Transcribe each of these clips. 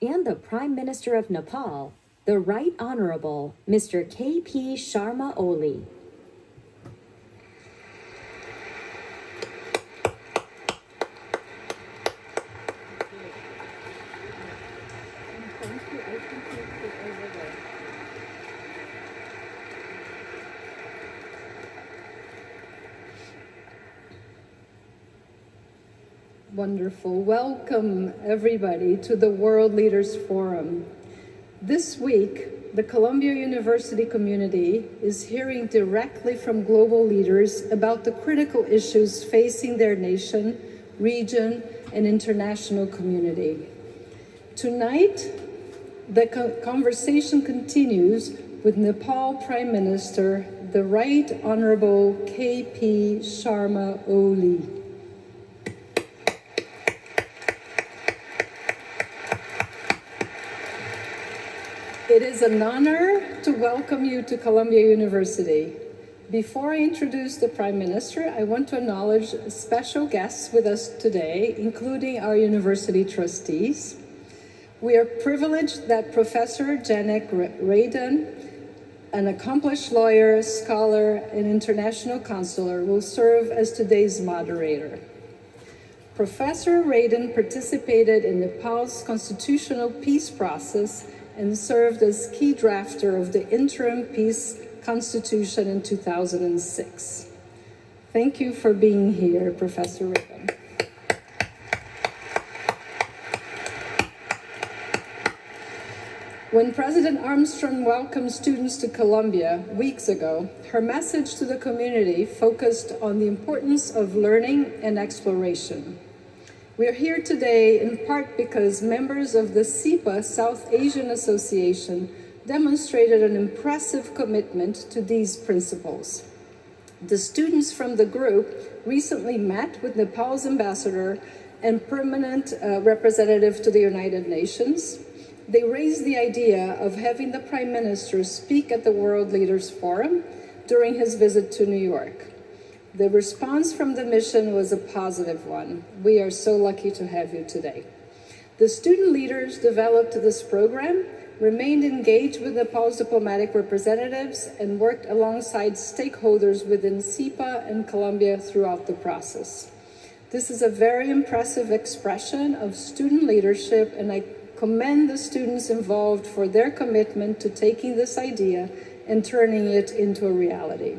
and the Prime Minister of Nepal, the Right Honorable Mr. K.P. Sharma Oli. Wonderful. Welcome, everybody, to the World Leaders Forum. This week, the Columbia University community is hearing directly from global leaders about the critical issues facing their nation, region, and international community. Tonight, the conversation continues with Nepal Prime Minister, the Right Honorable K.P. Sharma Oli. It is an honor to welcome you to Columbia University. Before I introduce the Prime Minister, I want to acknowledge special guests with us today, including our university trustees. We are privileged that Professor Janek Radin, an accomplished lawyer, scholar, and international counselor, will serve as today's moderator. Professor Radin participated in Nepal's constitutional peace process and served as key drafter of the interim peace constitution in 2006. Thank you for being here, Professor Radin. When President Armstrong welcomed students to Columbia weeks ago, her message to the community focused on the importance of learning and exploration. We are here today in part because members of the SIPA South Asian Association demonstrated an impressive commitment to these principles. The students from the group recently met with Nepal's ambassador and permanent representative to the United Nations. They raised the idea of having the Prime Minister speak at the World Leaders Forum during his visit to New York. The response from the mission was a positive one. We are so lucky to have you today. The student leaders developed this program, remained engaged with Nepal's diplomatic representatives, and worked alongside stakeholders within SIPA and Columbia throughout the process. This is a very impressive expression of student leadership, and I commend the students involved for their commitment to taking this idea and turning it into a reality.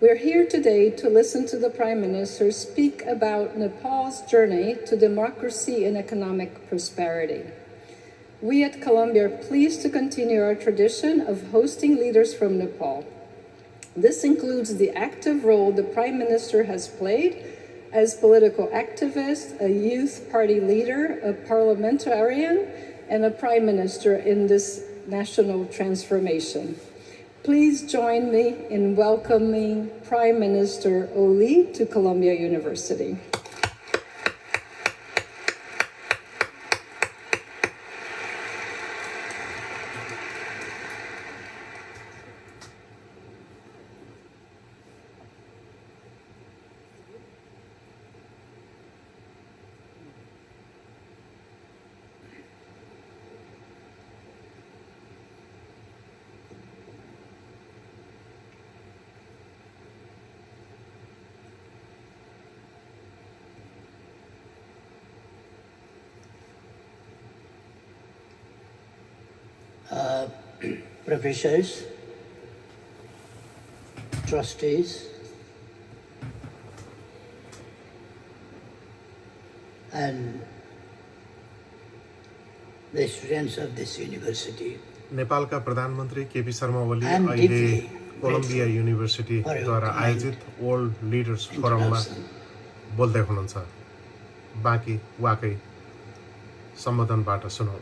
We're here today to listen to the Prime Minister speak about Nepal's journey to democracy and economic prosperity. We at Columbia are pleased to continue our tradition of hosting leaders from Nepal. This includes the active role the Prime Minister has played as political activist, a youth party leader, a parliamentarian, and a Prime Minister in this national transformation. Please join me in welcoming Prime Minister Oli to Columbia University. Professors, trustees, and the students of this university. नेपालका प्रधानमन्त्री KP Sharma Oli अहिले Colombia युनिभर्सिटीद्वारा आयोजित world leaders फोरममा बोल्दै हुनुहुन्छ। बाँकी वाकै सम्बोधनबाट सुनौ।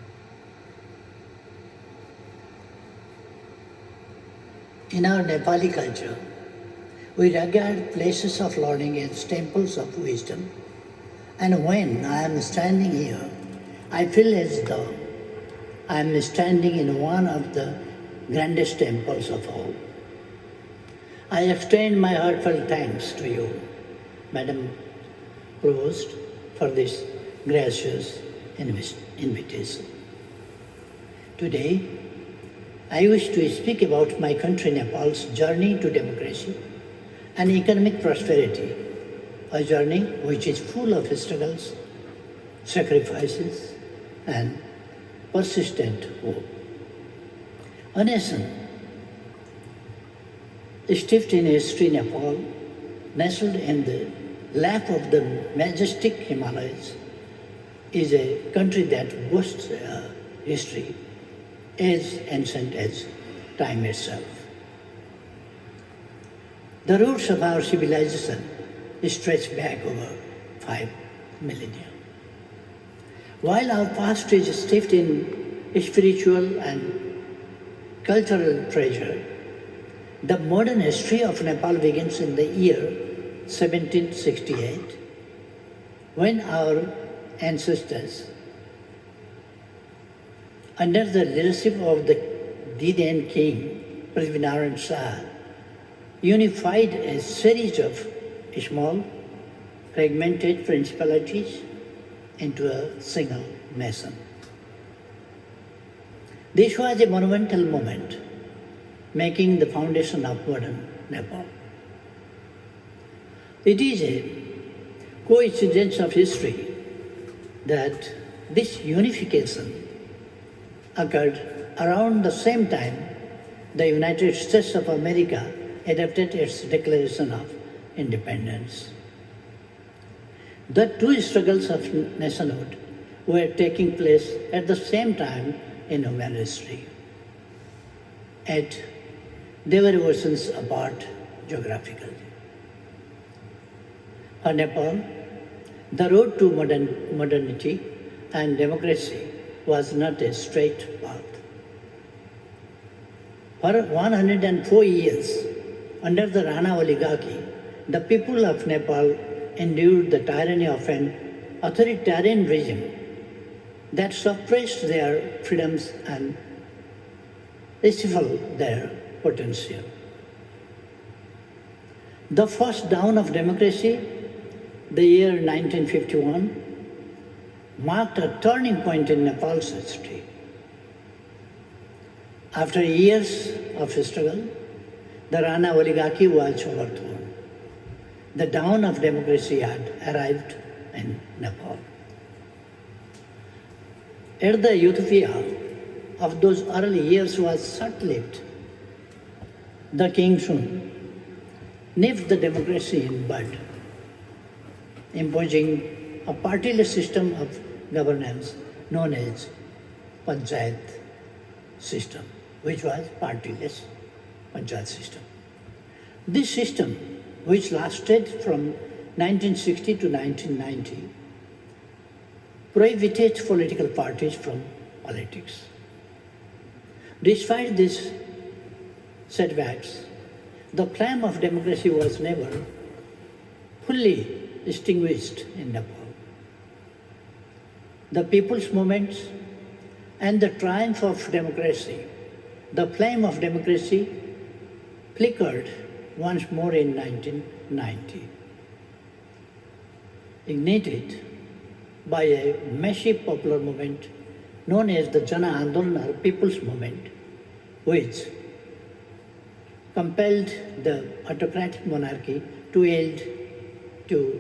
In our Nepali culture, we regard places of learning as temples of wisdom. And when I am standing here, I feel as though I am standing in one of the grandest temples of all. I extend my heartfelt thanks to you, Madam Provost, for this gracious invitation. Today, I wish to speak about my country Nepal's journey to democracy and economic prosperity, a journey which is full of struggles, sacrifices, and persistent hope. A nation steeped in history, Nepal, nestled in the lap of the majestic Himalayas, is a country that boasts a history as ancient as time itself. The roots of our civilization stretch back over 5 millennia. While our past is steeped in spiritual and cultural treasure, the modern history of Nepal begins in the year 1768, when our ancestors, under the leadership of the then king, Prithvinarayan Shah, unified a series of small, fragmented principalities into a single nation. This was a monumental moment, making the foundation of modern Nepal. It is a coincidence of history that this unification occurred around the same time the United States of America adopted its Declaration of Independence. The two struggles of nationhood were taking place at the same time in human history. Yet they were oceans apart geographically. For Nepal, the road to modernity and democracy was not a straight path. For 104 years, under the Rana oligarchy, the people of Nepal endured the tyranny of an authoritarian regime that suppressed their freedoms and stifled their potential. The first dawn of democracy, the year 1951, marked a turning point in Nepal's history. After years of struggle, the Rana oligarchy was overthrown. The dawn of democracy had arrived in Nepal. Yet the utopia of those early years was short-lived. The King soon nipped the democracy in bud, imposing a partyless system of governance known as Panchayat system, which was partyless Panchayat system. This system, which lasted from 1960 to 1990, prohibited political parties from politics. Despite these setbacks, the flame of democracy was never fully extinguished in Nepal. The people's movements and the triumph of democracy, the flame of democracy flickered once more in 1990, ignited by a massive popular movement known as the Jana Andolan or People's Movement, which compelled the autocratic monarchy to yield to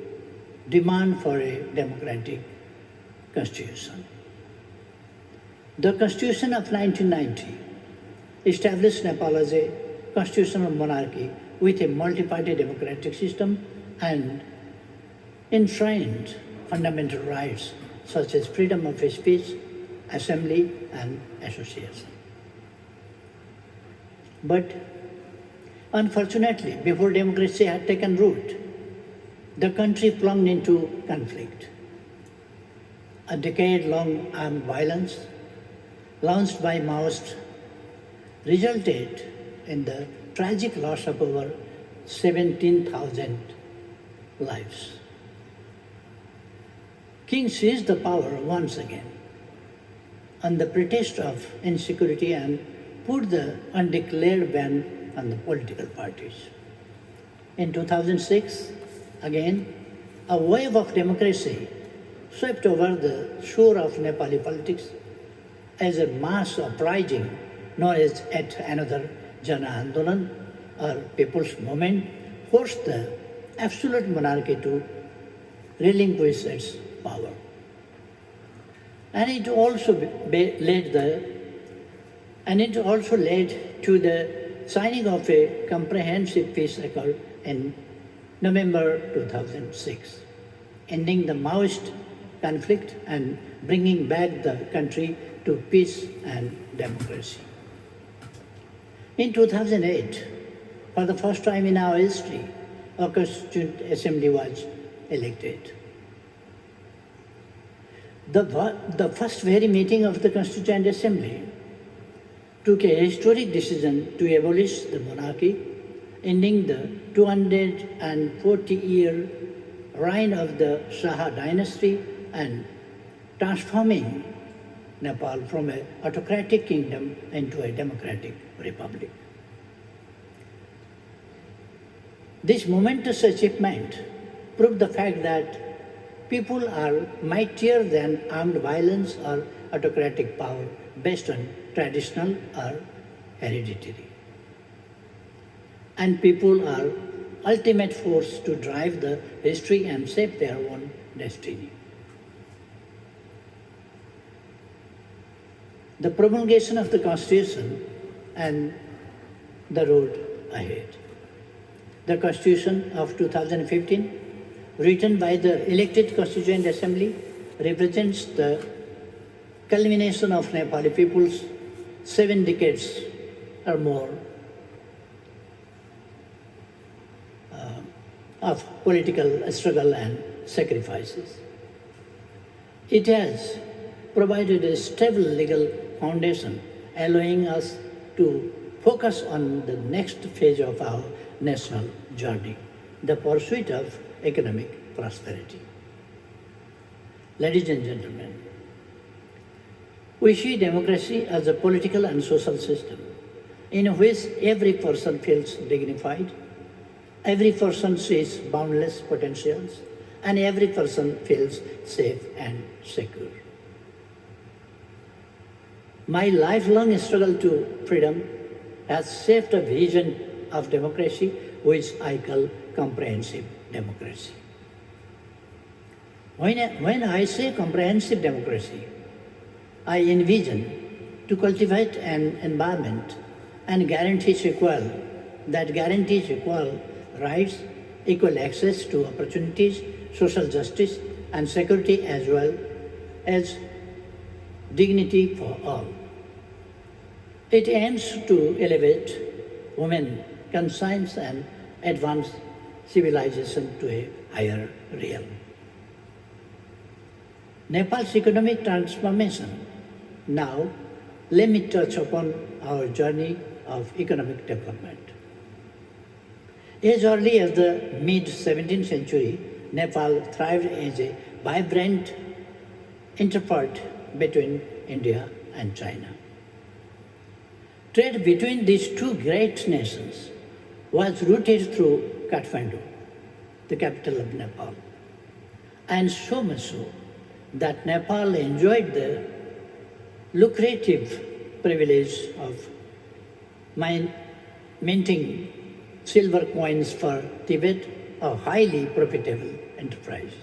demand for a democratic constitution. The Constitution of 1990 established Nepal as a constitutional monarchy with a multi-party democratic system and enshrined fundamental rights such as freedom of speech, assembly, and association. But unfortunately, before democracy had taken root, the country plunged into conflict. A decade-long armed violence launched by Maoists resulted in the tragic loss of over 17,000 lives. King seized the power once again on the pretext of insecurity and put the undeclared ban on the political parties. In 2006, again, a wave of democracy swept over the shore of Nepali politics as a mass uprising known as yet another Jana Andolan or People's Movement, forced the absolute monarchy to relinquish its power. And it also led to the signing of a comprehensive peace accord in November 2006, ending the Maoist conflict and bringing back the country to peace and democracy. In 2008, for the first time in our history, a Constituent Assembly was elected. The first very meeting of the Constituent Assembly took a historic decision to abolish the monarchy, ending the 240-year reign of the Shah dynasty and transforming Nepal from an autocratic kingdom into a democratic republic. This momentous achievement proved the fact that people are mightier than armed violence or autocratic power based on traditional or hereditary. And people are ultimate force to drive the history and shape their own destiny. The promulgation of the Constitution and the road ahead. The Constitution of 2015, written by the elected Constituent Assembly, represents the culmination of Nepali people's 7 decades or more of political struggle and sacrifices. It has provided a stable legal foundation, allowing us to focus on the next phase of our national journey, the pursuit of economic prosperity. Ladies and gentlemen, we see democracy as a political and social system in which every person feels dignified, every person sees boundless potentials, and every person feels safe and secure. My lifelong struggle to freedom has shaped a vision of democracy which I call comprehensive democracy. When I say comprehensive democracy, I envision to cultivate an environment and guarantees equal rights, equal access to opportunities, social justice, and security, as well as dignity for all. It aims to elevate women conscience and advance civilization to a higher realm. Nepal's economic transformation. Now, let me touch upon our journey of economic development. As early as the mid-17th century, Nepal thrived as a vibrant interpart between India and China. Trade between these two great nations was routed through Kathmandu, the capital of Nepal, and so much so that Nepal enjoyed the lucrative privilege of minting silver coins for Tibet, a highly profitable enterprise.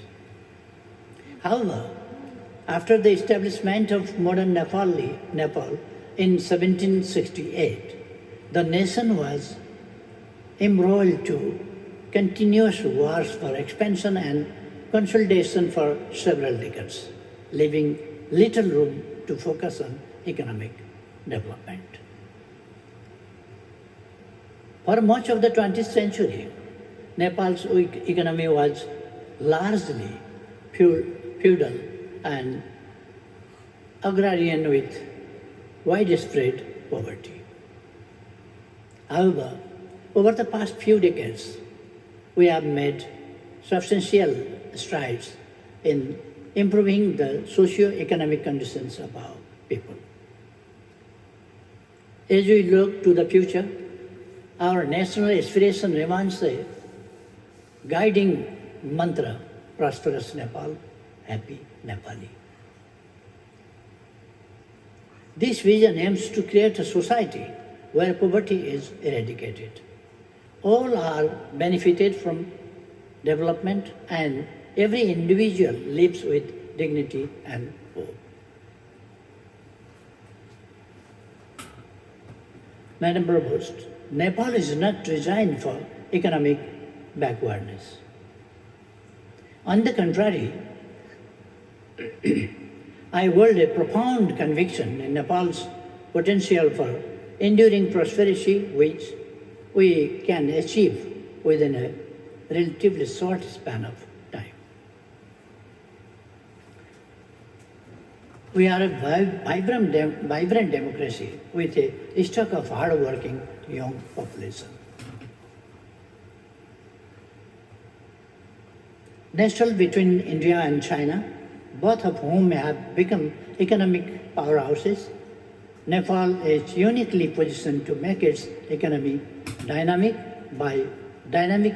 However, after the establishment of modern Nepal in 1768, the nation was embroiled to continuous wars for expansion and consolidation for several decades, leaving little room to focus on economic development. For much of the 20th century, Nepal's economy was largely feudal and agrarian with widespread poverty. However, over the past few decades, we have made substantial strides in improving the socio-economic conditions of our people. As we look to the future, our national aspiration remains a guiding mantra: prosperous Nepal, happy Nepali. This vision aims to create a society where poverty is eradicated. All are benefited from development and every individual lives with dignity and hope. Madam Provost, Nepal is not designed for economic backwardness. On the contrary, I hold a profound conviction in Nepal's potential for enduring prosperity, which we can achieve within a relatively short span of time. We are a vibrant democracy with a stock of hard-working young population. Nestled between India and China, both of whom have become economic powerhouses, Nepal is uniquely positioned to make its economy dynamic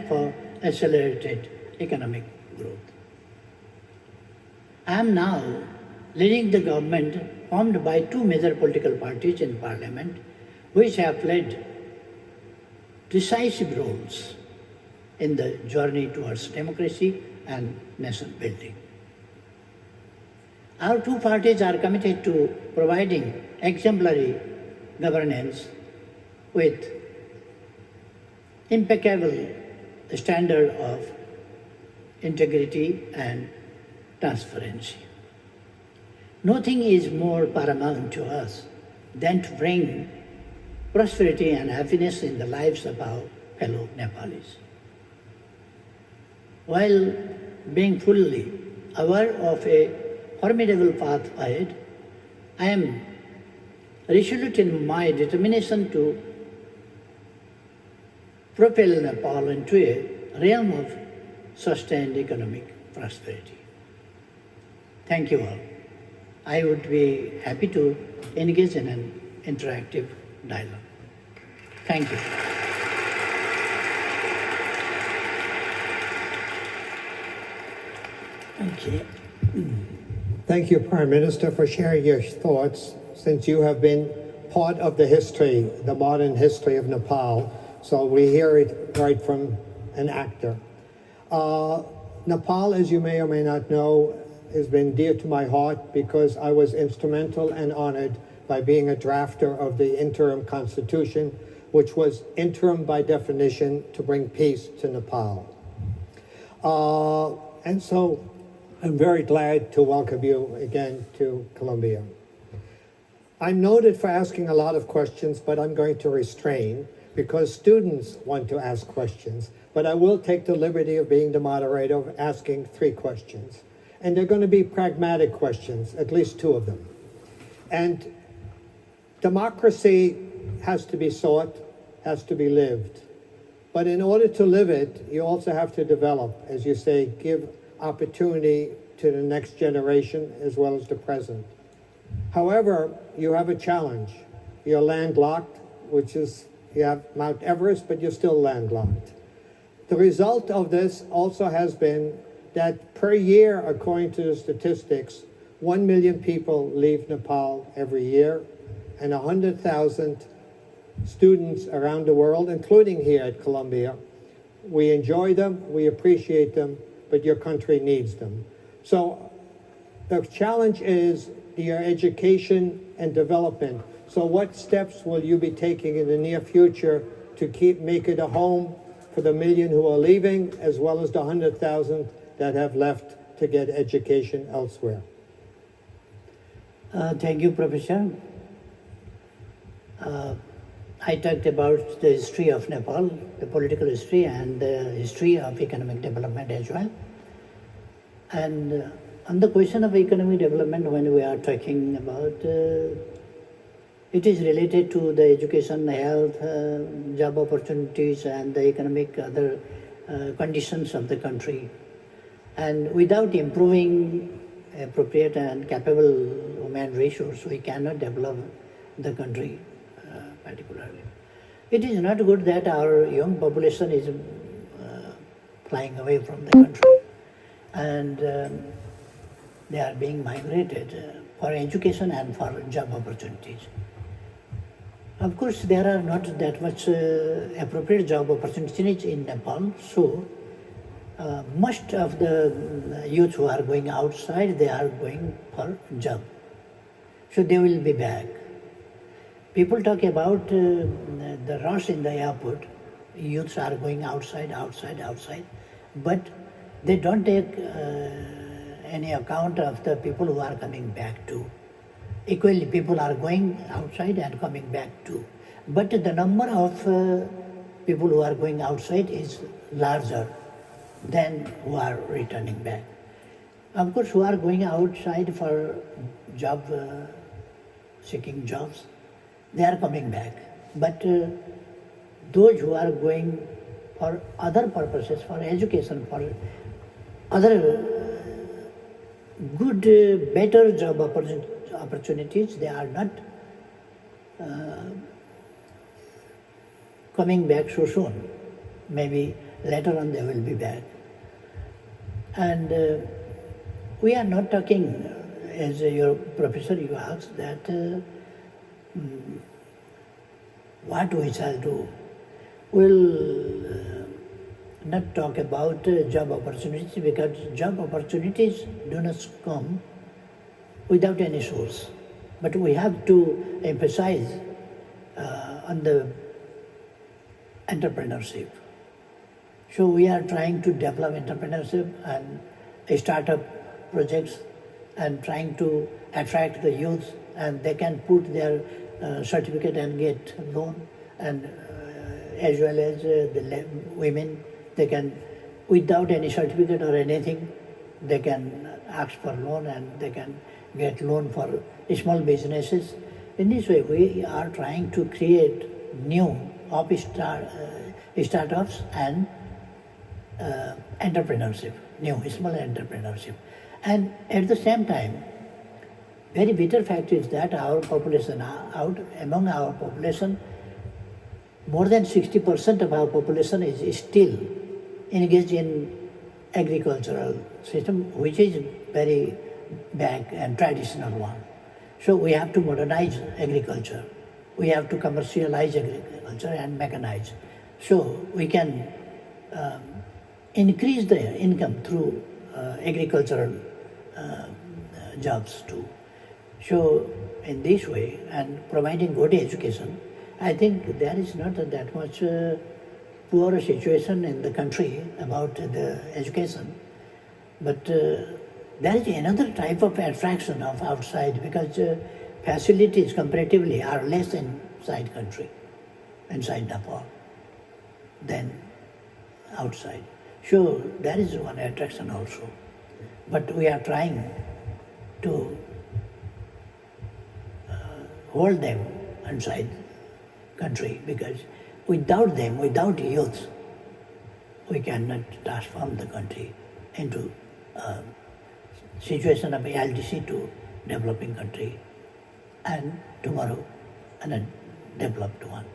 for accelerated economic growth. I am now leading the government formed by two major political parties in parliament, which have played decisive roles in the journey towards democracy and nation building. Our two parties are committed to providing exemplary governance with impeccable standard of integrity and transparency. Nothing is more paramount to us than to bring prosperity and happiness in the lives of our fellow Nepalis. While being fully aware of a formidable path ahead, I am resolute in my determination to propel Nepal into a realm of sustained economic prosperity. Thank you all. I would be happy to engage in an interactive dialogue. Thank you. Okay. Thank you, Prime Minister, for sharing your thoughts, since you have been part of the history, the modern history of Nepal. So we hear it right from an actor. Nepal, as you may or may not know, has been dear to my heart because I was instrumental and honored by being a drafter of the interim constitution, which was interim by definition to bring peace to Nepal. And so I'm very glad to welcome you again to Columbia. I'm noted for asking a lot of questions, but I'm going to restrain because students want to ask questions. But I will take the liberty of being the moderator of asking 3 questions. And they're going to be pragmatic questions, at least 2 of them. And democracy has to be sought, has to be lived. But in order to live it, you also have to develop, as you say, give opportunity to the next generation as well as the present. However, you have a challenge. You're landlocked, which is, you have Mount Everest, but you're still landlocked. The result of this also has been that per year, according to the statistics, 1 million people leave Nepal every year, and 100,000 students around the world, including here at Columbia. We enjoy them, we appreciate them, but your country needs them. So the challenge is your education and development. So what steps will you be taking in the near future to make it a home for the million who are leaving, as well as the 100,000 that have left to get education elsewhere? Thank you, Professor. I talked about the history of Nepal, the political history, and the history of economic development as well. And on the question of economic development, when we are talking about, it is related to the education, health, job opportunities, and the economic other conditions of the country. And without improving appropriate and capable human resource, we cannot develop the country particularly. It is not good that our young population is flying away from the country, and they are being migrated for education and for job opportunities. Of course, there are not that much appropriate job opportunities in Nepal, so most of the youth who are going outside, they are going for job. So they will be back. People talk about the rush in the airport. Youths are going outside, but they don't take any account of the people who are coming back too. Equally, people are going outside and coming back too. But the number of people who are going outside is larger than who are returning back. Of course, who are going outside for job, seeking jobs, they are coming back. But those who are going for other purposes, for education, for other good, better job opportunities, they are not coming back so soon. Maybe later on they will be back. And we are not talking, as your professor you asked, that what we shall do. We'll not talk about job opportunities, because job opportunities do not come without any source. But we have to emphasize on the entrepreneurship. So we are trying to develop entrepreneurship and startup projects and trying to attract the youth, and they can put their certificate and get loan, and as well as the women, they can, without any certificate or anything, they can ask for loan and they can get loan for small businesses. In this way, we are trying to create new startups and entrepreneurship, new small entrepreneurship. And at the same time, very bitter fact is that our population, among our population, more than 60% of our population is still engaged in agricultural system, which is very back and traditional one. So we have to modernize agriculture. We have to commercialize agriculture and mechanize. So we can increase the income through agricultural jobs too. So in this way, and providing good education, I think there is not that much poor situation in the country about the education. But there is another type of attraction of outside, because facilities comparatively are less inside country, inside Nepal, than outside. So there is one attraction also. But we are trying to hold them inside country, because without them, without youth, we cannot transform the country into a situation of LDC to developing country, and tomorrow a developed one.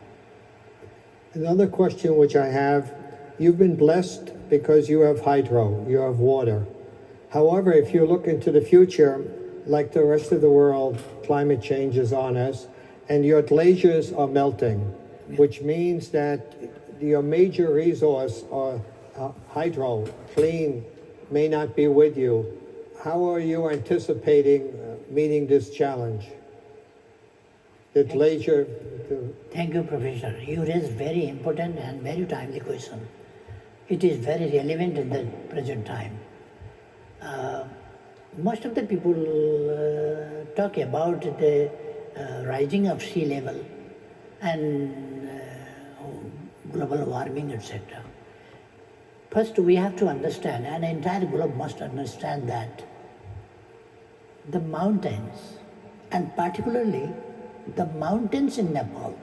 Another question which I have, you've been blessed because you have hydro, you have water. However, if you look into the future, like the rest of the world, climate change is on us, and your glaciers are melting, which means that your major resource, hydro, clean, may not be with you. How are you anticipating meeting this challenge? The glacier... Thank you, Professor. You raised very important and very timely question. It is very relevant in the present time. Most of the people talk about the rising of sea level and global warming, etc. First, we have to understand, and the entire globe must understand, that the mountains, and particularly the mountains in Nepal,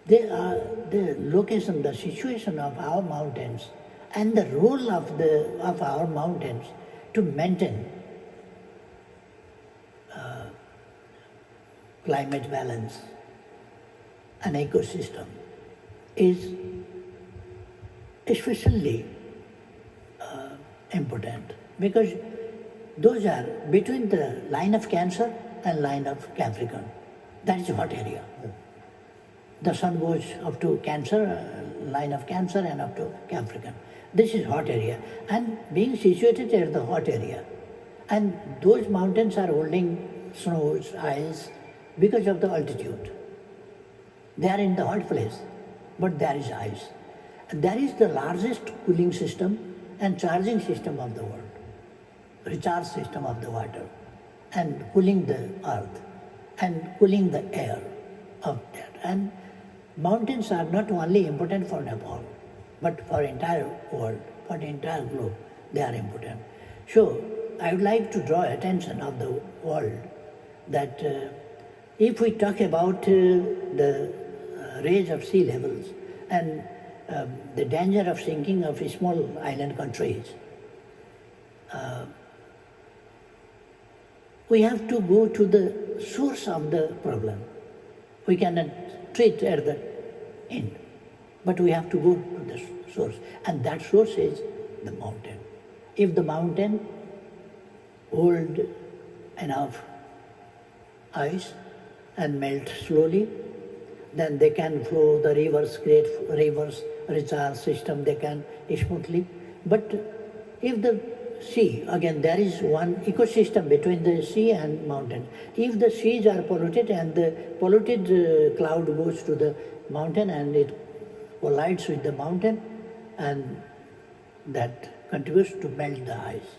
they are the location, the situation of our mountains, and the role of our mountains to maintain climate balance and ecosystem is especially important, because Those are between the line of Cancer and line of Capricorn. That is a hot area. The sun goes up to Cancer, line of Cancer, and up to Capricorn. This is hot area. And being situated at the hot area, and those mountains are holding snows, ice, because of the altitude. They are in the hot place, but there is ice. And that is the largest cooling system and charging system of the world, recharge system of the water, and cooling the earth, and cooling the air of that. And mountains are not only important for Nepal, but for entire world, for the entire globe, they are important. So I would like to draw attention of the world that if we talk about the rise of sea levels and the danger of sinking of small island countries, we have to go to the source of the problem. We cannot treat at the end, but we have to go to the source, and that source is the mountain. If the mountain hold enough ice and melt slowly, then they can flow the rivers, create rivers, recharge system, they can smoothly. But if the sea, again there is one ecosystem between the sea and mountain. If the seas are polluted and the polluted cloud goes to the mountain and it collides with the mountain, and that contributes to melt the ice.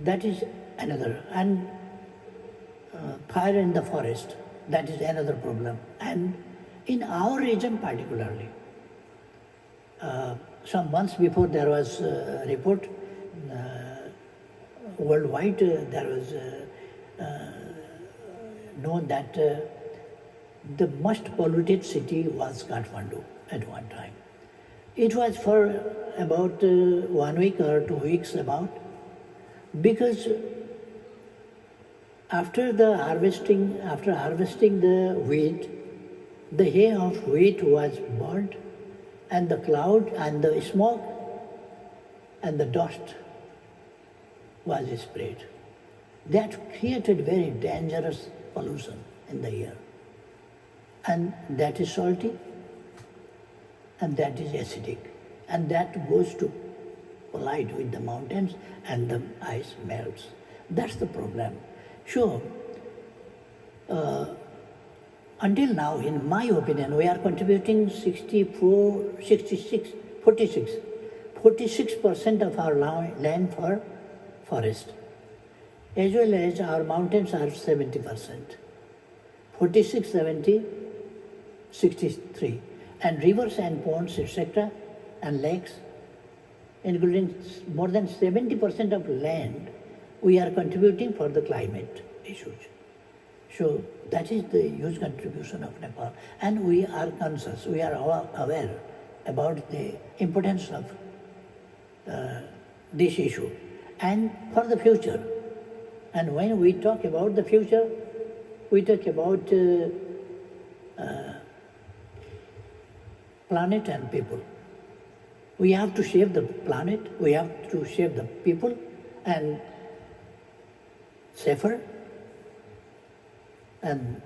That is another. And fire in the forest, that is another problem. And in our region particularly, some months before there was a report worldwide, there was known that the most polluted city was Kathmandu at one time. It was for about 1 week or 2 weeks about, because after harvesting the wheat, the hay of wheat was burnt, and the cloud and the smoke and the dust was spread. That created very dangerous pollution in the air. And that is salty, and that is acidic, and that goes to collide with the mountains and the ice melts. That's the problem. Sure, until now, in my opinion, we are contributing 46% of our land for forest, as well as our mountains are 70%. 46, 70, 63. And rivers and ponds, etc., and lakes, including more than 70% of land, we are contributing for the climate issues. So that is the huge contribution of Nepal. And we are conscious, we are aware about the importance of this issue and for the future. And when we talk about the future, we talk about planet and people. We have to save the planet, we have to save the people, and safer and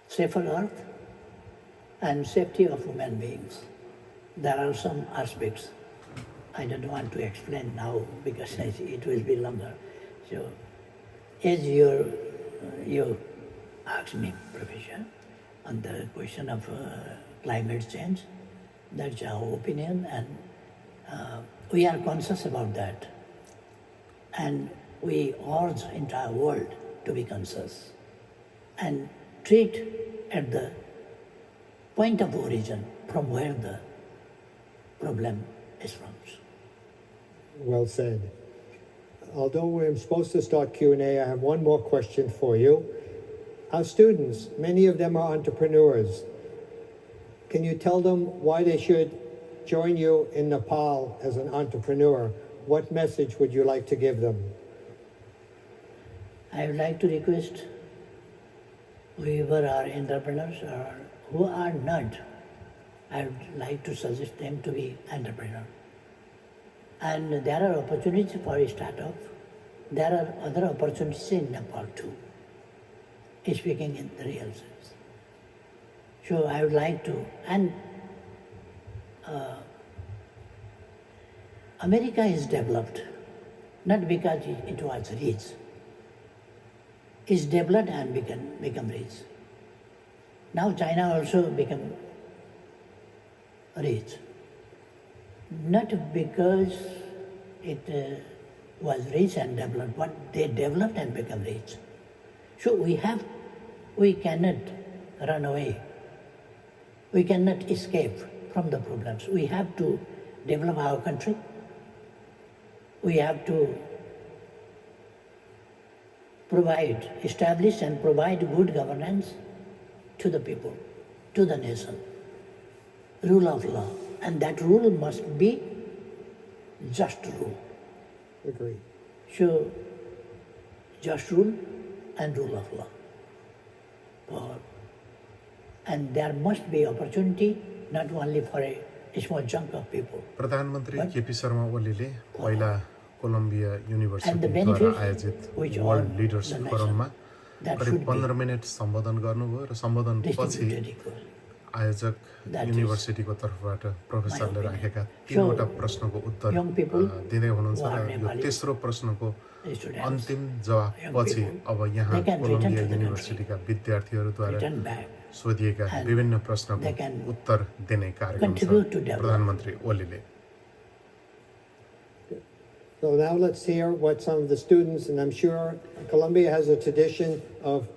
safer earth and safety of human beings. There are some aspects I don't want to explain now because it will be longer. So, as you asked me, Professor, on the question of climate change, that's our opinion, and we are conscious about that. And we urge the entire world to be conscious and treat at the point of origin from where the problem is from. Well said. Although we're supposed to start Q&A, I have one more question for you. Our students, many of them are entrepreneurs. Can you tell them why they should join you in Nepal as an entrepreneur? What message would you like to give them? I would like to request whoever are entrepreneurs or who are not I would like to suggest them to be entrepreneur. And there are opportunities for a startup. There are other opportunities in Nepal too, speaking in the real sense. So I would like to, and America is developed, not because it was rich. It's developed and become rich. Now China also become rich. Not because it was rich and developed, but they developed and become rich. So we cannot run away. We cannot escape from the problems. We have to develop our country. We have to establish and provide good governance to the people, to the nation. Rule of law. And that rule must be just rule. Agreed. So, just rule and rule of law. And there must be opportunity not only for a small chunk of people. प्रधानमन्त्री KP Sharma ओलीले पहिला Colombia And the युनिभर्सिटीद्वारा benefits आयोजित which world all leaders the nation फोरममा that करिब should be 15 minute सम्बोधन गर्नुभयो र सम्बोधनपछि distributed equally. आयोजक That is युनिभर्सिटीको तर्फबाट प्रोफेसरले my राखेका opinion. 3वटा प्रश्नको उत्तर young people दिँदै हुनुहुन्छ who are raw yo Nepali तेस्रो प्रश्नको students, अन्तिम जवाफपछि people, अब यहाँ they can return Columbia to the युनिभर्सिटीका विद्यार्थीहरूद्वारा return back, सोधिएका and विभिन्न प्रश्नको they can उत्तर दिने कार्यक्रम छ contribute to development. प्रधानमन्त्री ओलीले So now let's hear what some of the students, and I'm sure Columbia has a tradition of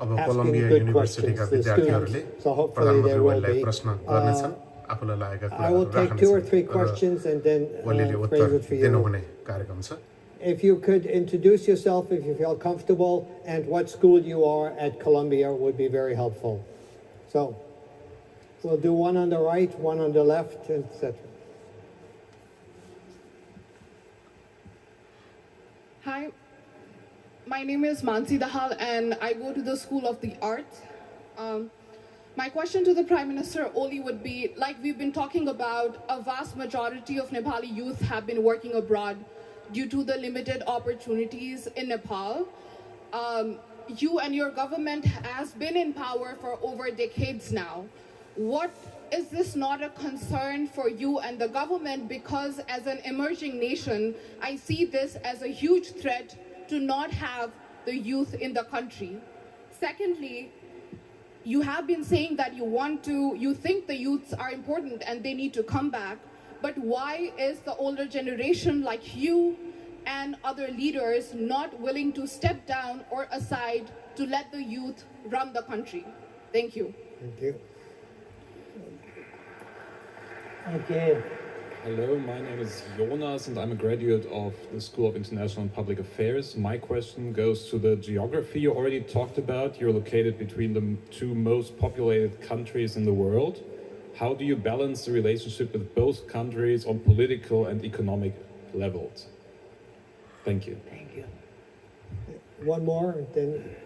अब asking कोलम्बिया good युनिभर्सिटीका questions to the विद्यार्थीहरूले students. So hopefully प्रधानमन्त्री there will ओलीलाई be. प्रश्न गर्नेछन् आफूलाई लागेका I will कुराहरू take 2 or 3 राख्नेछन् raw questions and then ओलीले phrase Uttar it for you. दिनुहुने कार्यक्रम छ If you could introduce yourself, if you feel comfortable, and what school you are at Columbia would be very helpful. So we'll do one on the right, one on the left, etc. Hi, my name is Mansi Dahal and I go to the School of the Arts. My question to the Prime Minister Oli would be, like we've been talking about, a vast majority of Nepali youth have been working abroad due to the limited opportunities in Nepal. You and your government has been in power for over decades now. Is this not a concern for you and the government? Because as an emerging nation, I see this as a huge threat to not have the youth in the country. Secondly, you have been saying that you think the youths are important and they need to come back, but why is the older generation like you and other leaders not willing to step down or aside to let the youth run the country? Thank you. Thank you. Okay. Hello, my name is Jonas and I'm a graduate of the School of International and Public Affairs. My question goes to the geography you already talked about. You're located between the 2 most populated countries in the world. How do you balance the relationship with both countries on political and economic levels? Thank you. Thank you. One more, and then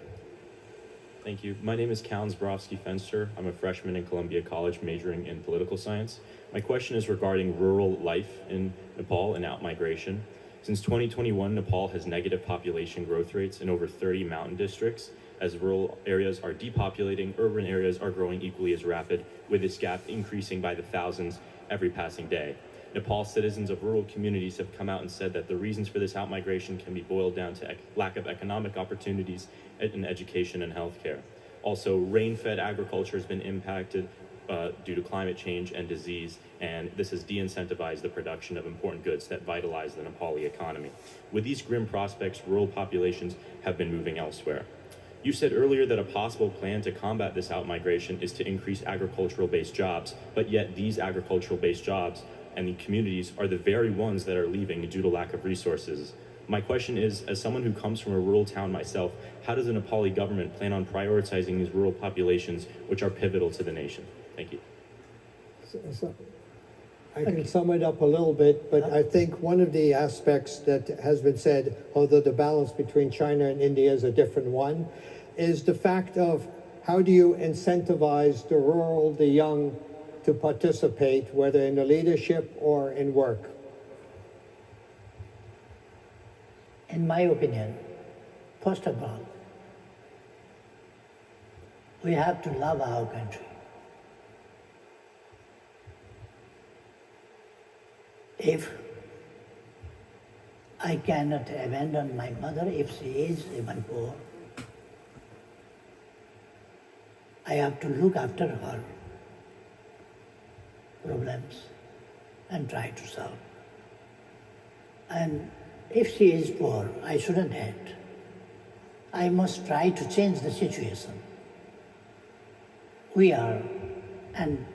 Thank you. My name is Callan Zborowski-Fenster. I'm a freshman in Columbia College majoring in political science. My question is regarding rural life in Nepal and outmigration. Since 2021, Nepal has negative population growth rates in over 30 mountain districts. As rural areas are depopulating, urban areas are growing equally as rapid, with this gap increasing by the thousands every passing day. Nepal citizens of rural communities have come out and said that the reasons for this outmigration can be boiled down to lack of economic opportunities in education and healthcare. Also, rain-fed agriculture has been impacted due to climate change and disease, and this has de-incentivized the production of important goods that vitalize the Nepali economy. With these grim prospects, rural populations have been moving elsewhere. You said earlier that a possible plan to combat this outmigration is to increase agricultural-based jobs, but yet these agricultural-based jobs and the communities are the very ones that are leaving due to lack of resources. My question is, as someone who comes from a rural town myself, how does the Nepali government plan on prioritizing these rural populations, which are pivotal to the nation? Thank you. so I can sum it up a little bit, but I think one of the aspects that has been said, although the balance between China and India is a different one, is the fact of how do you incentivize the rural, the young, to participate, whether in the leadership or in work? In my opinion, first of all, we have to love our country. If I cannot abandon my mother if she is even poor, I have to look after her problems and try to solve. And if she is poor, I shouldn't hate. I must try to change the situation. We are, and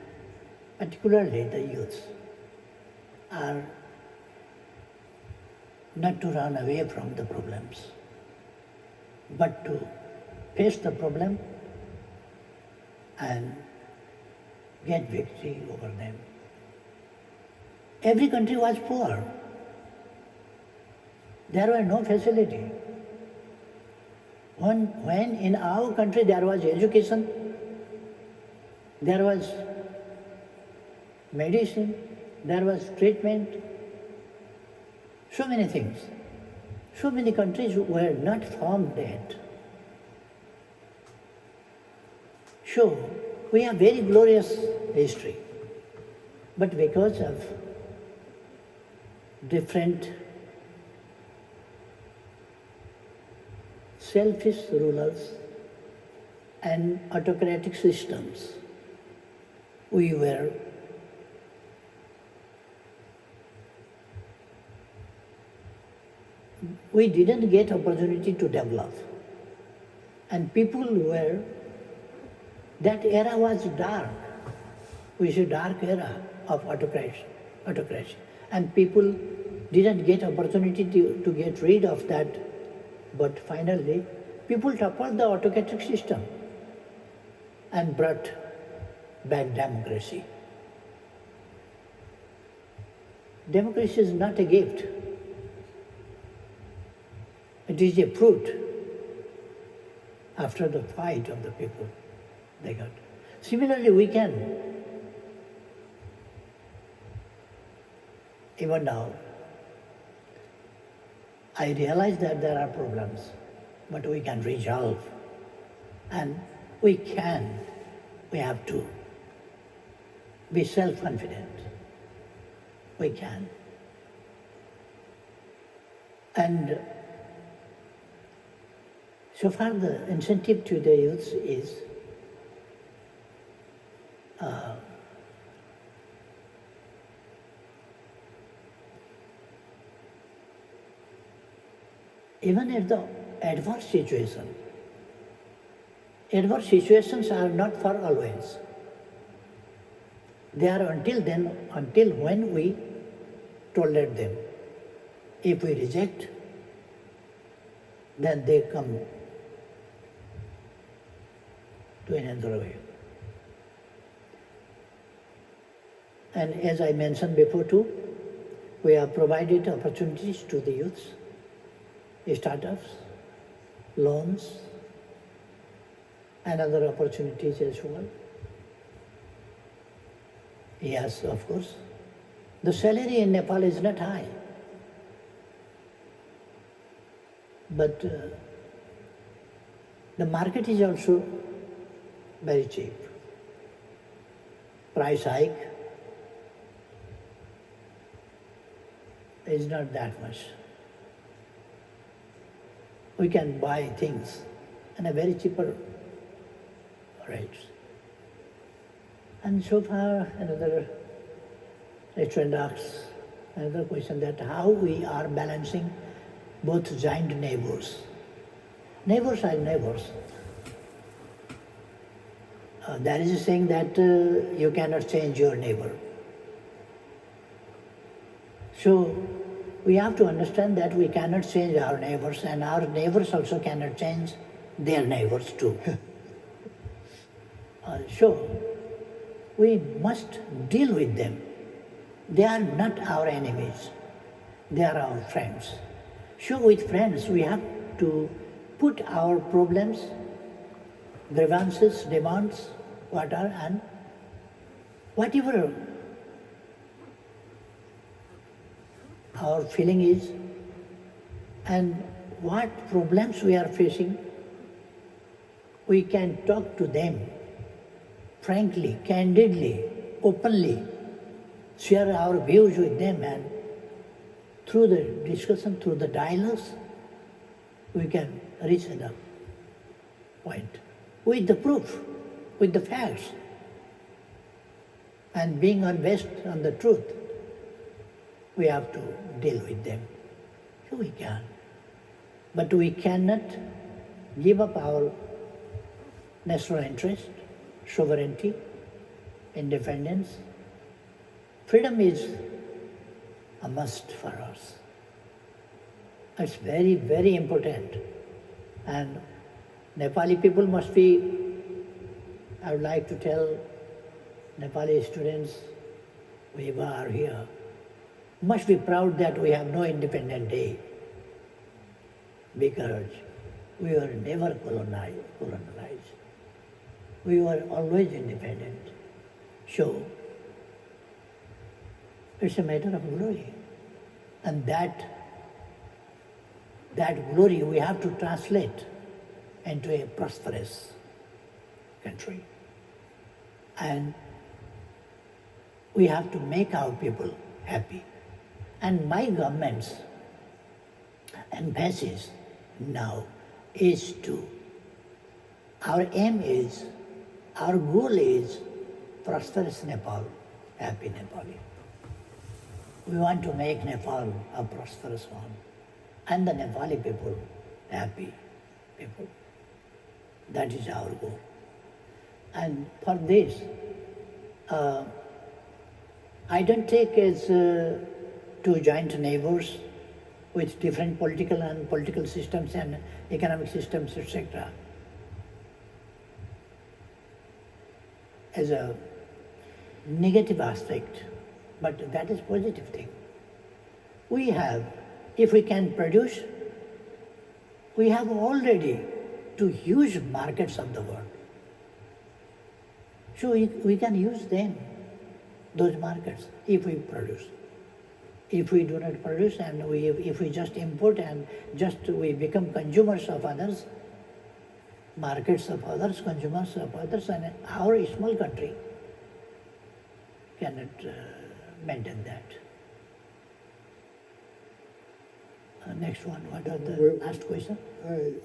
particularly the youth, are not to run away from the problems, but to face the problem and get victory over them. Every country was poor. There were no facility. When in our country there was education, there was medicine, there was treatment, so many things. So many countries were not formed yet. So we have very glorious history, but because of different selfish rulers and autocratic systems, we didn't get opportunity to develop. And that era was dark. We say dark era of autocracy. And people didn't get opportunity to get rid of that. But finally, people toppled the autocratic system and brought back democracy. Democracy is not a gift. It is a fruit after the fight of the people they got. Similarly, we can, even now, I realize that there are problems, but we can resolve. And we have to be self-confident. We can. And so far the incentive to the youth is even if the adverse situations are not for always. They are until when we tolerate them. If we reject, then they come to another way. And as I mentioned before too, we have provided opportunities to the youths, startups, loans, and other opportunities as well. Yes, of course. The salary in Nepal is not high, but the market is also very cheap. Price hike is not that much. We can buy things at a very cheaper rates. And so far, another restaurant asks another question, that how we are balancing both giant neighbors. Neighbors are neighbors. There is a saying that you cannot change your neighbor. So we have to understand that we cannot change our neighbors, and our neighbors also cannot change their neighbors too. So we must deal with them. They are not our enemies. They are our friends. So with friends, we have to put our problems, grievances, demands, and whatever our feeling is and what problems we are facing, we can talk to them frankly, candidly, openly, share our views with them, and through the discussion, through the dialogues, we can reach a point with the proof, with the facts, and being based on the truth. We have to deal with them. So we can. But we cannot give up our national interest, sovereignty, independence. Freedom is a must for us. It's very, very important. And Nepali people must be, I would like to tell Nepali students, we are here, must be proud that we have no independent day, because we were never colonized. We were always independent. So it's a matter of glory. And that glory we have to translate into a prosperous country. And we have to make our people happy. And my government's emphasis now is to, our aim is, our goal is prosperous Nepal, happy Nepali. We want to make Nepal a prosperous one, and the Nepali people happy people. That is our goal. And for this, I don't take as two giant neighbors with different political systems and economic systems, etc., as a negative aspect, but that is positive thing. We have, if we can produce, we have already two huge markets of the world. So we can use them, those markets, if we produce. If we do not produce and if we just import and just we become consumers of others, markets of others, consumers of others, and our small country cannot maintain that. Next one, what are the last question?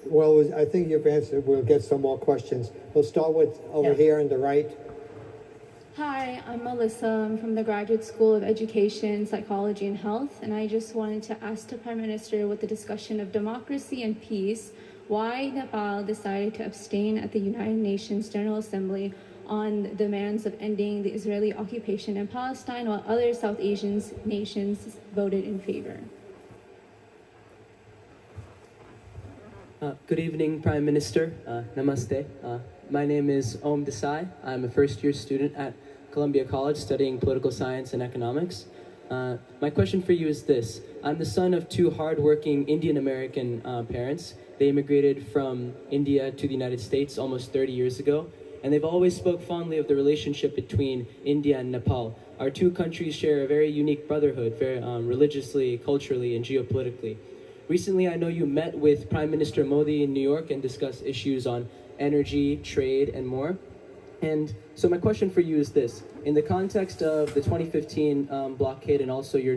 Well, I think you've answered. We'll get some more questions. We'll start with over here on the right. Hi, I'm Melissa. I'm from the Graduate School of Education, Psychology, and Health, and I just wanted to ask the Prime Minister, with the discussion of democracy and peace, why Nepal decided to abstain at the United Nations General Assembly on demands of ending the Israeli occupation in Palestine, while other South Asian nations voted in favor. Good evening, Prime Minister. Namaste. My name is Om Desai. I'm a first-year student at Columbia College studying political science and economics. My question for you is this. I'm the son of two hardworking Indian-American parents. They immigrated from India to the United States almost 30 years ago, and they've always spoke fondly of the relationship between India and Nepal. Our two countries share a very unique brotherhood, very religiously, culturally, and geopolitically. Recently, I know you met with Prime Minister Modi in New York and discussed issues on energy, trade, and more. And so my question for you is this. In the context of the 2015 blockade and also your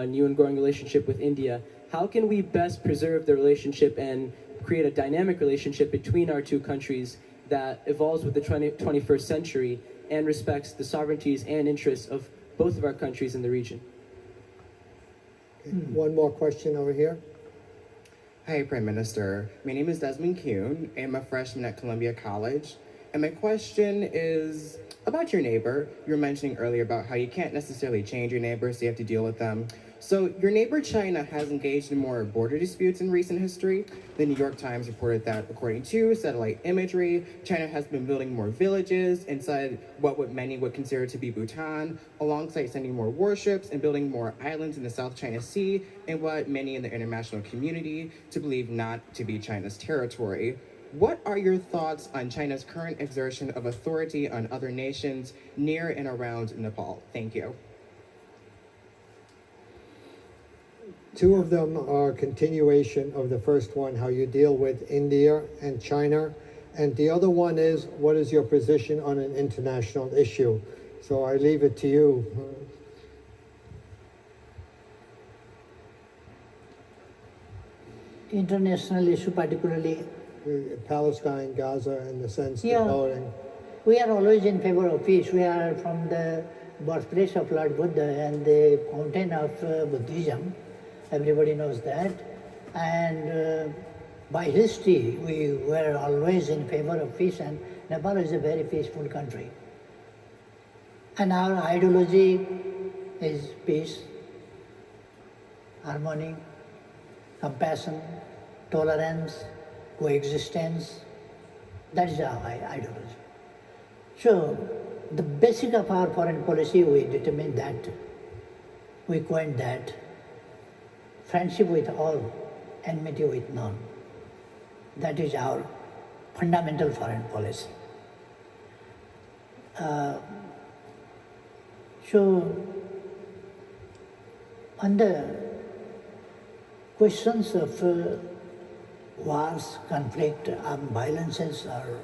new and growing relationship with India, how can we best preserve the relationship and create a dynamic relationship between our two countries that evolves with the 21st century and respects the sovereignties and interests of both of our countries in the region? Okay. One more question over here. Hi, Prime Minister. My name is Desmond Kuhn. I'm a freshman at Columbia College. And my question is about your neighbor. You were mentioning earlier about how you can't necessarily change your neighbors, so you have to deal with them. So your neighbor China has engaged in more border disputes in recent history. The New York Times reported that, according to satellite imagery, China has been building more villages inside what many would consider to be Bhutan, alongside sending more warships and building more islands in the South China Sea, in what many in the international community to believe not to be China's territory. What are your thoughts on China's current exertion of authority on other nations near and around Nepal? Thank you. Two of them are continuation of the first one, how you deal with India and China. And the other one is, what is your position on an international issue? So I leave it to you. International issue, particularly. Palestine, Gaza, in the sense Yeah. developing. We are always in favor of peace. We are from the birthplace of Lord Buddha and the fountain of Buddhism. Everybody knows that. And by history, we were always in favor of peace, and Nepal is a very peaceful country. And our ideology is peace, harmony, compassion, tolerance, coexistence. That is our ideology. So, the basic of our foreign policy, we determined that, we coined that, friendship with all, enmity with none. That is our fundamental foreign policy. So, on the questions of wars, conflict, violences, or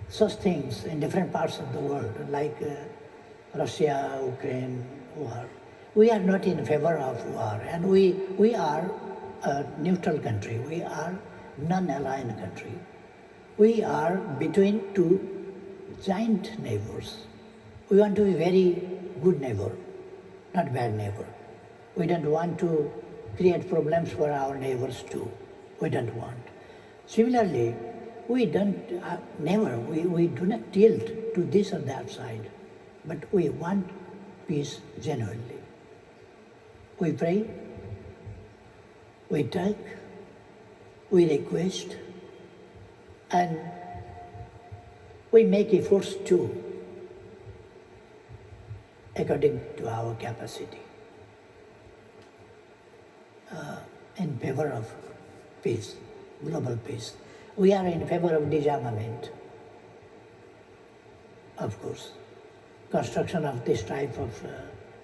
such things in different parts of the world, like Russia, Ukraine war, we are not in favor of war, and we are a neutral country. We are non-aligned country. We are between two giant neighbors. We want to be very good neighbor, not bad neighbor. We don't want to create problems for our neighbors too. We don't want. Similarly, we don't, we do not tilt to this or that side, but we want peace genuinely. We pray, we talk, we request, and we make efforts too, according to our capacity, in favor of peace, global peace. We are in favor of disarmament, of course. Construction of this type of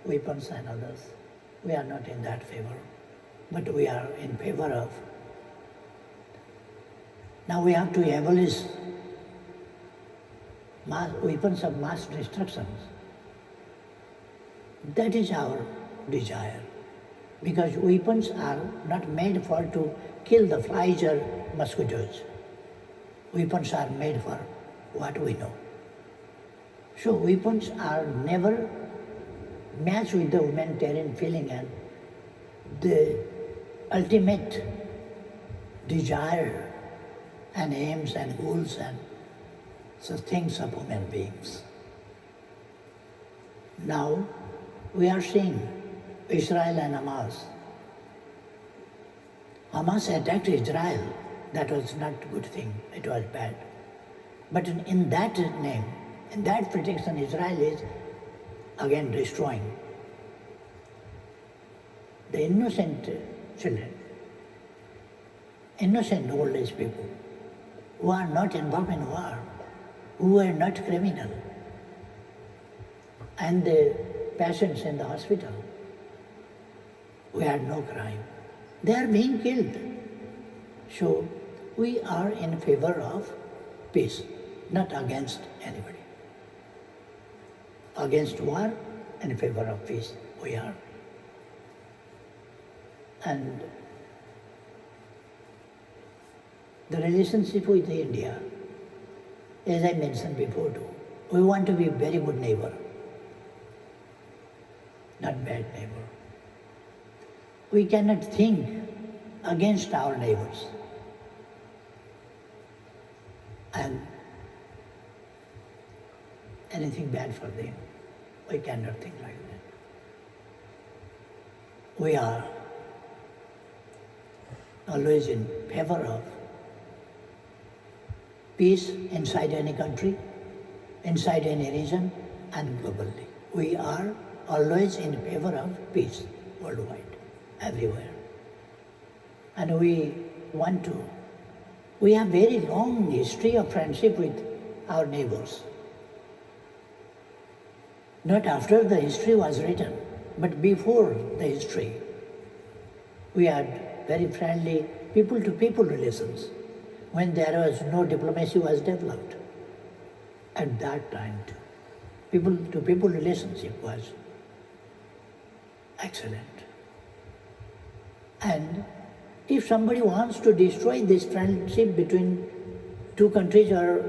weapons and others. We are not in that favor, but we are in favor of. Now we have to abolish weapons of mass destruction. That is our desire, because weapons are not made for to kill the flies or mosquitoes. Weapons are made for what we know. So weapons are never matched with the humanitarian feeling and the ultimate desire and aims and goals and so things of human beings. Now we are seeing Israel and Hamas. Hamas attacked Israel. That was not a good thing. It was bad. But in that name, in that protection, Israel is again destroying the innocent children, innocent old age people who are not involved in war, who are not criminal, and the patients in the hospital who had no crime. They are being killed. So we are in favor of peace, not against anybody. Against war, in favor of peace, we are. And the relationship with India, as I mentioned before too, we want to be very good neighbor, not bad neighbor. We cannot think against our neighbors and anything bad for them. We cannot think like that. We are always in favor of peace inside any country, inside any region, and globally. We are always in favor of peace worldwide, everywhere. And we want to We have very long history of friendship with our neighbors. Not after the history was written, but before the history. We had very friendly people-to-people relations when there was no diplomacy was developed. At that time, too, people-to-people relationship was excellent. And if somebody wants to destroy this friendship between two countries, or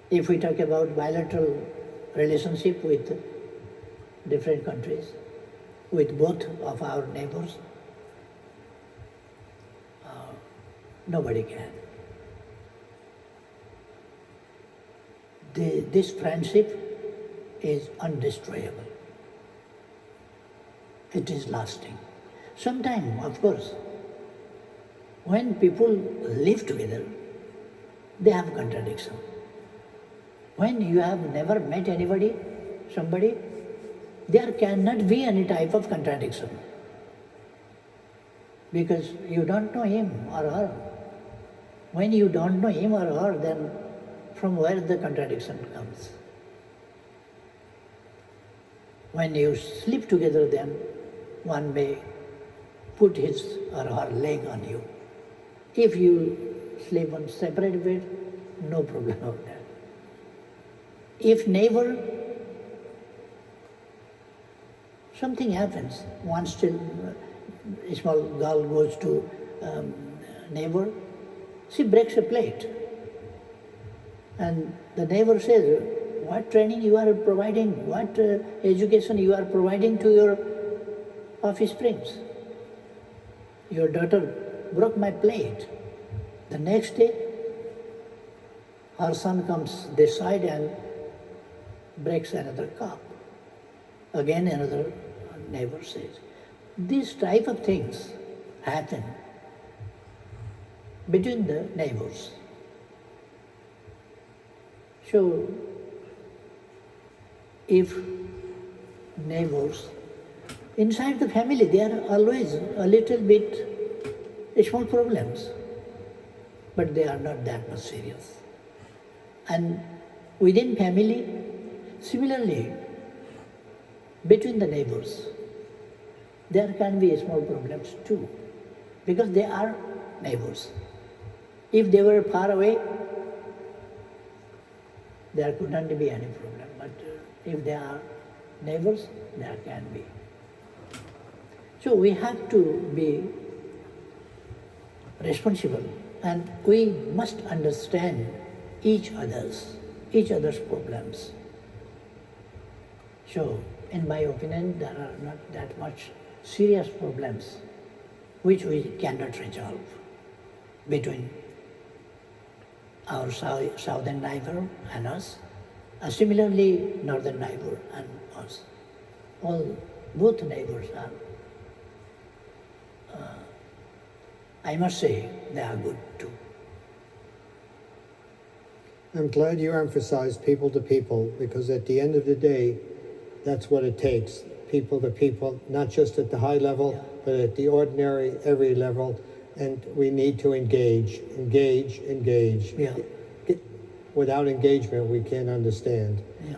if we talk about bilateral relationship with different countries, with both of our neighbors, nobody can. This friendship is undestroyable. It is lasting. Sometimes, of course, when people live together, they have contradiction. When you have never met somebody, there cannot be any type of contradiction, because you don't know him or her. When you don't know him or her, then from where the contradiction comes? When you sleep together, then one may put his or her leg on you. If you sleep on separate bed, no problem of that. If neighbor, something happens, one a small girl goes to neighbor, she breaks a plate. And the neighbor says, what training you are providing, what education you are providing to your offsprings? Your daughter broke my plate. The next day, her son comes this side and breaks another cup. Again another neighbor says. These type of things happen between the neighbors. So, if neighbors, inside the family, there are always a little bit small problems, but they are not that much serious. And within family, similarly, between the neighbors, there can be small problems too, because they are neighbors. If they were far away, there could not be any problem, but if they are neighbors, there can be. So we have to be responsible, and we must understand each other's problems. So, in my opinion, there are not that much serious problems which we cannot resolve between our southern neighbor and us, similarly northern neighbor and us. Both neighbors are, I must say, they are good too. I'm glad you emphasized people to people, because at the end of the day, that's what it takes. People to people, not just at the high level, but at the ordinary, every level. And we need to engage. Yeah. Without engagement, we can't understand. Yeah.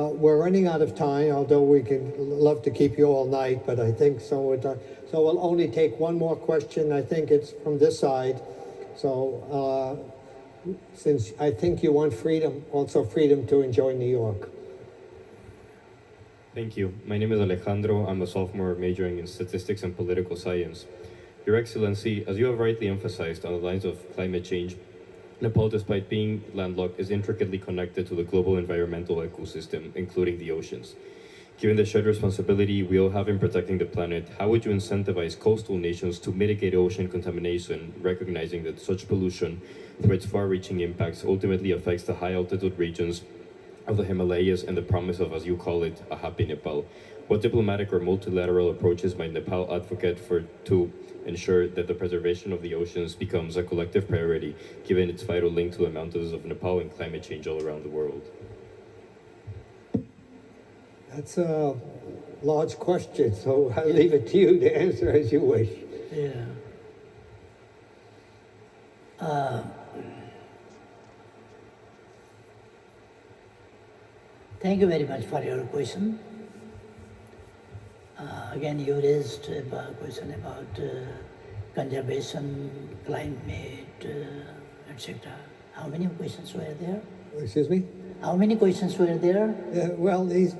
We're running out of time, although we could love to keep you all night, but I think so we'll only take one more question. I think it's from this side. So, since I think you want freedom to enjoy New York. Thank you. My name is Alejandro. I'm a sophomore majoring in statistics and political science. Your Excellency, as you have rightly emphasized on the lines of climate change, Nepal, despite being landlocked, is intricately connected to the global environmental ecosystem, including the oceans. Given the shared responsibility we all have in protecting the planet, how would you incentivize coastal nations to mitigate ocean contamination, recognizing that such pollution, through its far-reaching impacts, ultimately affects the high-altitude regions of the Himalayas and the promise of, as you call it, a happy Nepal? What diplomatic or multilateral approaches might Nepal advocate for to ensure that the preservation of the oceans becomes a collective priority, given its vital link to the mountains of Nepal and climate change all around the world? That's a large question, so I'll leave it to you to answer as you wish. Yeah. Thank you very much for your question. Again, you raised a question about conservation, climate, etc. How many questions were there? Excuse me? How many questions were there? Well, he's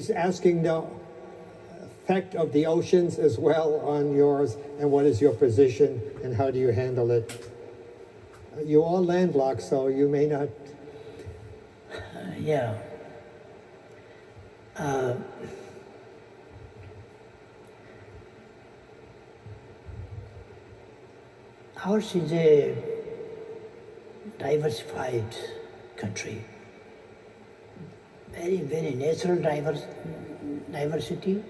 asking the effect of the oceans as well on yours, and what is your position, and how do you handle it? You are landlocked, so you may not. Yeah. Ours is a diversified country. Very, very natural diversity,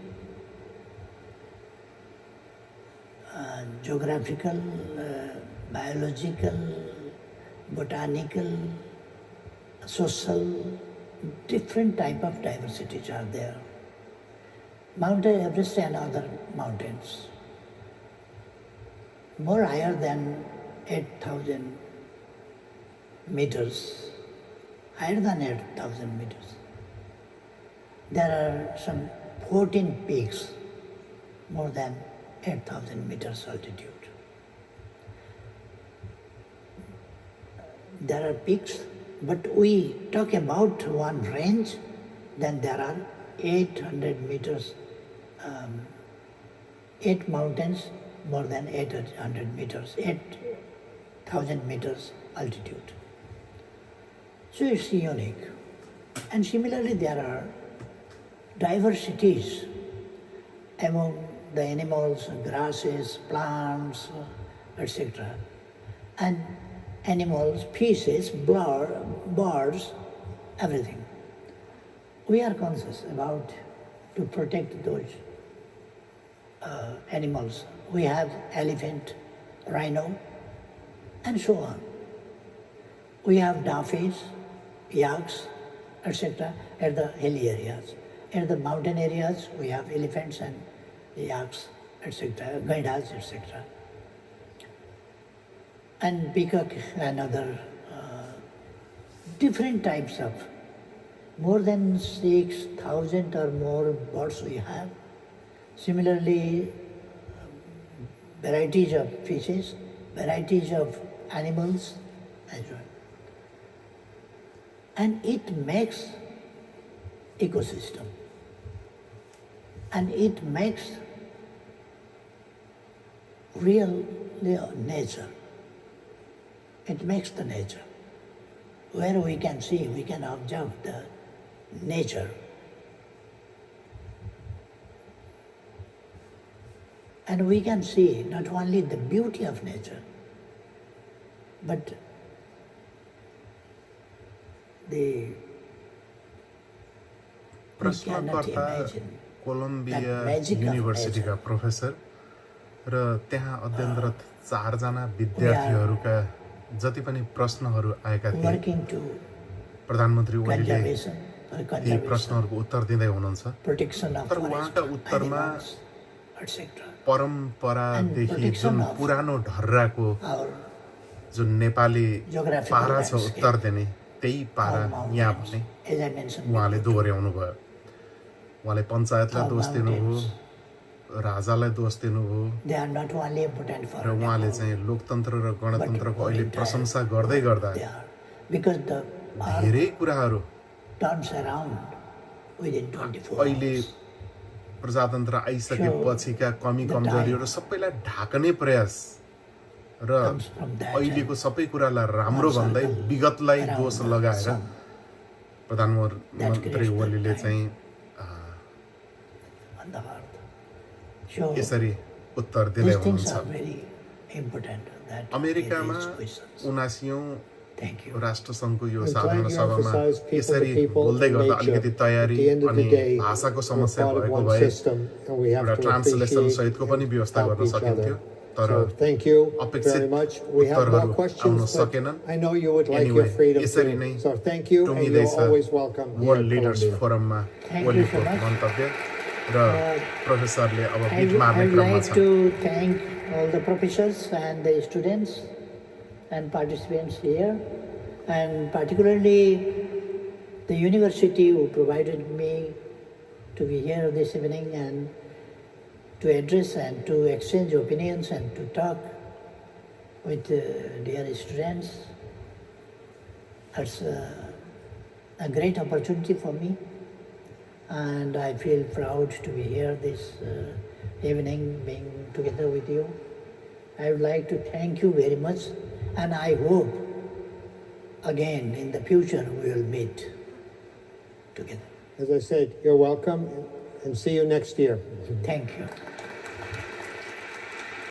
geographical, biological, botanical, social, different type of diversities are there. Mount Everest and other mountains, more higher than 8,000 meters, higher than 8,000 meters. There are some 14 peaks, more than 8,000 meters altitude. There are peaks, but we talk about one range, then there are 800 meters, 8 mountains, more than 800 meters, 8,000 meters altitude. So it's unique. And similarly, there are diversities among the animals, grasses, plants, etc. And animals, fishes, birds, everything. We are conscious about to protect those animals. We have elephant, rhino, and so on. We have dolphins, yaks, etc. at the hilly areas. In the mountain areas, we have elephants and yaks, etc., gaidas, etc. And peacock and other different types of, more than 6,000 or more birds we have. Similarly, varieties of fishes, varieties of animals, as well. And it makes ecosystem. And it makes real nature. It makes the nature. Where we can see, we can observe the nature. And we can see not only the beauty of nature, but the प्रश्नकर्ता Columbia युनिभर्सिटीका professor र त्यहाँ अध्ययनरत 4 जना विद्यार्थीहरूका जति पनि प्रश्नहरू आएका थिए प्रधानमन्त्री ओलीले ती प्रश्नहरूको उत्तर दिँदै हुनुहुन्छ तर उहाँका उत्तरमा परम्परादेखि जुन पुरानो ढर्राको जुन नेपाली पारा छ उत्तर दिने त्यही पारा यहाँ पनि उहाँले दोहोर्याउनु भयो उहाँले पञ्चायतलाई दोष दिनुभयो राजालाई दोष दिनुभयो र उहाँले चाहिँ लोकतन्त्र र गणतन्त्रको अहिले प्रशंसा गर्दै गर्दा धेरै कुराहरू अहिले प्रजातन्त्र आइसकेपछिका कमी कमजोरीहरू सबैलाई ढाक्ने प्रयास र अहिलेको सबै कुरालाई राम्रो भन्दै विगतलाई दोष लगाएर प्रधानमन्त्री ओलीले चाहिँ यसरी उत्तर दिँदै हुनुहुन्छ अमेरिकामा 79औं राष्ट्रसङ्घको यो साधारण सभामा यसरी बोल्दै गर्दा अलिकति तयारी अनि भाषाको समस्या भएको भए एउटा ट्रान्सलेसन सहितको पनि व्यवस्था गर्न सकिन्थ्यो तर अपेक्षित उत्तरहरू आउन सकेनन् यसरी नै टुङ्गिँदैछ वर्ल्ड लिडर्स फोरममा ओलीको मन्तव्य र प्रोफेसरले अब बिट मार्ने क्रममा छ I would like to thank all the professors and the students and participants here, and particularly the university who provided me to be here this evening and to address and to exchange opinions and to talk with dear students. It's a great opportunity for me, and I feel proud to be here this evening being together with you. I would like to thank you very much, and I hope again in the future we will meet together. As I said, you're welcome, and see you next year. Thank you.